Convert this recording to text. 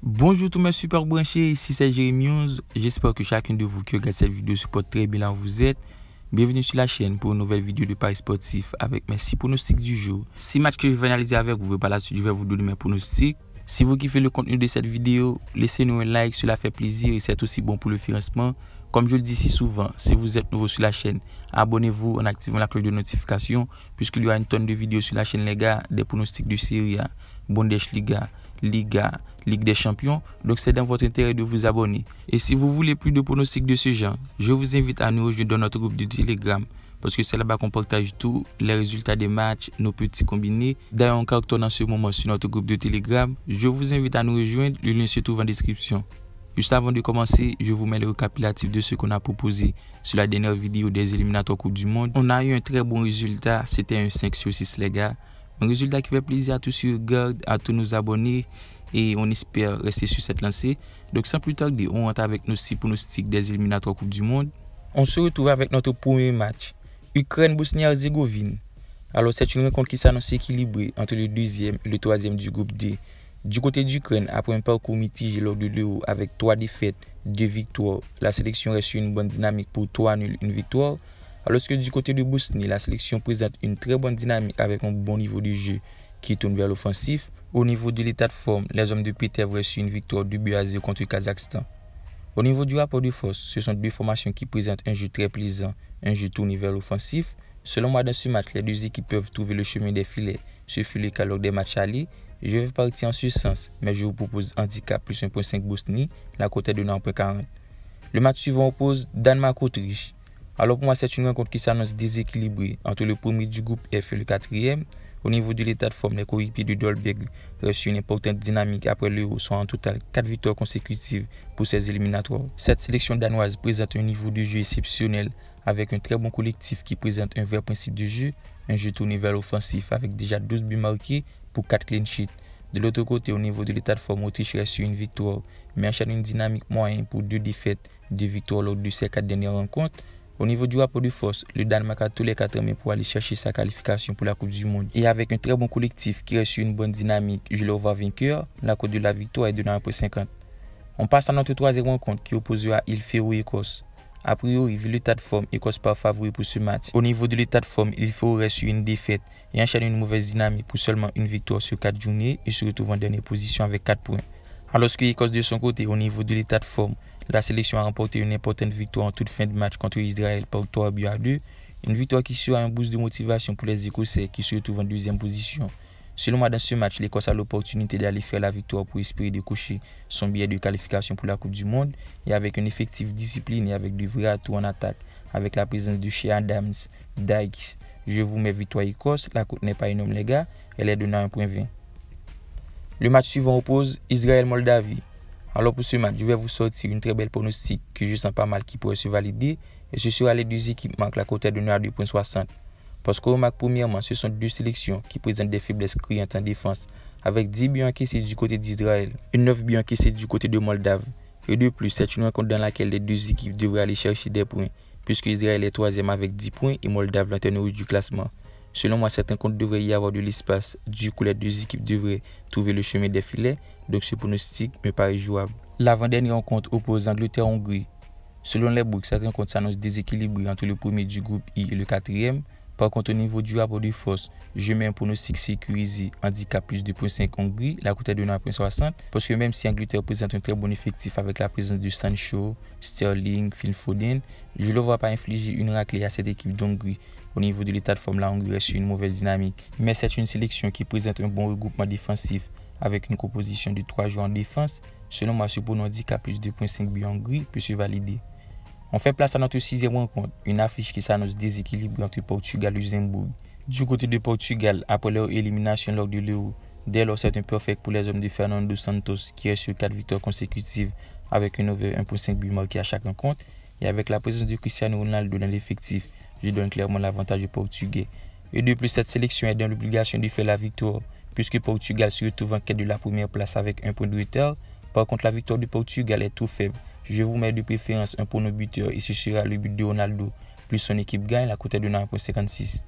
Bonjour tous mes super branchés, ici c'est Jérémy 11. J'espère que chacun de vous qui regarde cette vidéo supporte très bien là où vous êtes. Bienvenue sur la chaîne pour une nouvelle vidéo de paris sportif avec mes 6 pronostics du jour. 6 matchs que je vais analyser avec vous, par la suite je vais vous donner mes pronostics. Si vous kiffez le contenu de cette vidéo, laissez-nous un like, cela fait plaisir et c'est aussi bon pour le financement. Comme je le dis si souvent, si vous êtes nouveau sur la chaîne, abonnez-vous en activant la cloche de notification puisqu'il y aura une tonne de vidéos sur la chaîne les gars, des pronostics de Serie A, Bundesliga, Liga, Ligue des Champions, donc c'est dans votre intérêt de vous abonner. Et si vous voulez plus de pronostics de ce genre, je vous invite à nous rejoindre dans notre groupe de Telegram parce que c'est là-bas qu'on partage tous les résultats des matchs, nos petits combinés. D'ailleurs, on cartonne en ce moment sur notre groupe de Telegram. Je vous invite à nous rejoindre, le lien se trouve en description. Juste avant de commencer, je vous mets le récapitulatif de ce qu'on a proposé sur la dernière vidéo des éliminatoires Coupe du Monde. On a eu un très bon résultat, c'était un 5/6 les gars. Un résultat qui fait plaisir à tous ceux qui regardent, à tous nos abonnés et on espère rester sur cette lancée. Donc sans plus tarder, on rentre avec nos 6 pronostics des éliminatoires Coupe du Monde. On se retrouve avec notre premier match, Ukraine-Bosnie-Herzégovine. Alors c'est une rencontre qui s'annonce équilibrée entre le deuxième et le troisième du groupe D. Du côté d'Ukraine, après un parcours mitigé lors de l'Euro avec 3 défaites, 2 victoires, la sélection reste sur une bonne dynamique pour 3 nuls, 1 victoire. Alors que du côté de Bosnie, la sélection présente une très bonne dynamique avec un bon niveau de jeu qui tourne vers l'offensif. Au niveau de l'état de forme, les hommes de Petev restent sur une victoire 2-0 contre le Kazakhstan. Au niveau du rapport de force, ce sont deux formations qui présentent un jeu très plaisant, un jeu tourné vers l'offensif. Selon moi, dans ce match, les deux équipes peuvent trouver le chemin des filets. Ce fut le cas lors des matchs allés. Je vais partir en ce sens, mais je vous propose handicap plus 1.5 Bosnie, la cote est de 1.40. Le match suivant oppose Danemark-Autriche. Alors pour moi, c'est une rencontre qui s'annonce déséquilibrée entre le premier du groupe F et le quatrième. Au niveau de l'état de forme, les coéquipiers de Dolberg reçoivent une importante dynamique après l'Euro, soit en total 4 victoires consécutives pour ces éliminatoires. Cette sélection danoise présente un niveau de jeu exceptionnel avec un très bon collectif qui présente un vrai principe de jeu, un jeu tourné vers l'offensif avec déjà 12 buts marqués pour 4 clean sheets. De l'autre côté, au niveau de l'état de forme, Autriche reste sur une victoire, mais enchaîne une dynamique moyenne pour 2 défaites, 2 victoires lors de ces 4 dernières rencontres. Au niveau du rapport de force, le Danemark a tous les 4 mains pour aller chercher sa qualification pour la Coupe du Monde. Et avec un très bon collectif qui reste sur une bonne dynamique, je le vois vainqueur, la cote de la victoire est de 1.50. On passe à notre troisième rencontre qui opposera Il-Féo-Écosse. A priori, vu l'état de forme, Écosse part favori pour ce match. Au niveau de l'état de forme, Il-Féo reste sur une défaite et enchaîne une mauvaise dynamique pour seulement une victoire sur 4 journées et se retrouve en dernière position avec 4 points. Alors que Écosse de son côté, au niveau de l'état de forme, la sélection a remporté une importante victoire en toute fin de match contre Israël par 3-2. Une victoire qui sera un boost de motivation pour les Écossais qui se retrouvent en deuxième position. Selon moi, dans ce match, l'Écosse a l'opportunité d'aller faire la victoire pour espérer décocher son billet de qualification pour la Coupe du Monde et avec un effectif discipliné et avec de vrais atouts en attaque, avec la présence de Shea Adams, Dykes. Je vous mets victoire Écosse, la cote n'est pas énorme les gars, elle est de 1.20. Le match suivant oppose Israël-Moldavie. Alors pour ce match, je vais vous sortir une très belle pronostic que je sens pas mal qui pourrait se valider et ce sera les deux équipements que la cote est de 2.60. Parce qu'on remarque premièrement, ce sont deux sélections qui présentent des faiblesses criantes en défense avec 10 buts encaissés du côté d'Israël et 9 buts encaissés du côté de Moldave. Et de plus, c'est une rencontre dans laquelle les deux équipes devraient aller chercher des points puisque Israël est troisième avec 10 points et Moldave lanterne rouge du classement. Selon moi, cette rencontre devrait y avoir de l'espace. Du coup, les deux équipes devraient trouver le chemin des filets. Donc, ce pronostic me paraît jouable. L'avant-dernière rencontre oppose Angleterre-Hongrie. Selon les books, cette rencontre s'annonce déséquilibrée entre le premier du groupe I et le quatrième. Par contre, au niveau du rapport de force, je mets un pronostic sécurisé, handicap plus 2.5 Hongrie, la cote est de 1.60. Parce que même si Angleterre présente un très bon effectif avec la présence de Sancho, Sterling, Phil Foden, je ne le vois pas infliger une raclée à cette équipe d'Hongrie. Au niveau de l'état de forme, la Hongrie reste sur une mauvaise dynamique. Mais c'est une sélection qui présente un bon regroupement défensif avec une composition de 3 joueurs en défense. Selon moi, ce pronostic à plus de 2.5 buts Hongrie peut se valider. On fait place à notre sixième rencontre, une affiche qui s'annonce déséquilibrée entre Portugal et Luxembourg. Du côté de Portugal, après leur élimination lors de l'Euro, dès lors c'est un perfect pour les hommes de Fernando Santos qui est sur 4 victoires consécutives avec un over 1.5 buts marqués à chaque rencontre. Et avec la présence de Cristiano Ronaldo dans l'effectif, je donne clairement l'avantage aux Portugais. Et de plus, cette sélection est dans l'obligation de faire la victoire, puisque Portugal se retrouve en quête de la première place avec un point de retard. Par contre, la victoire du Portugal est trop faible. Je vous mets de préférence un prono buteur et ce sera le but de Ronaldo, plus son équipe gagne, la cote est de 9.56.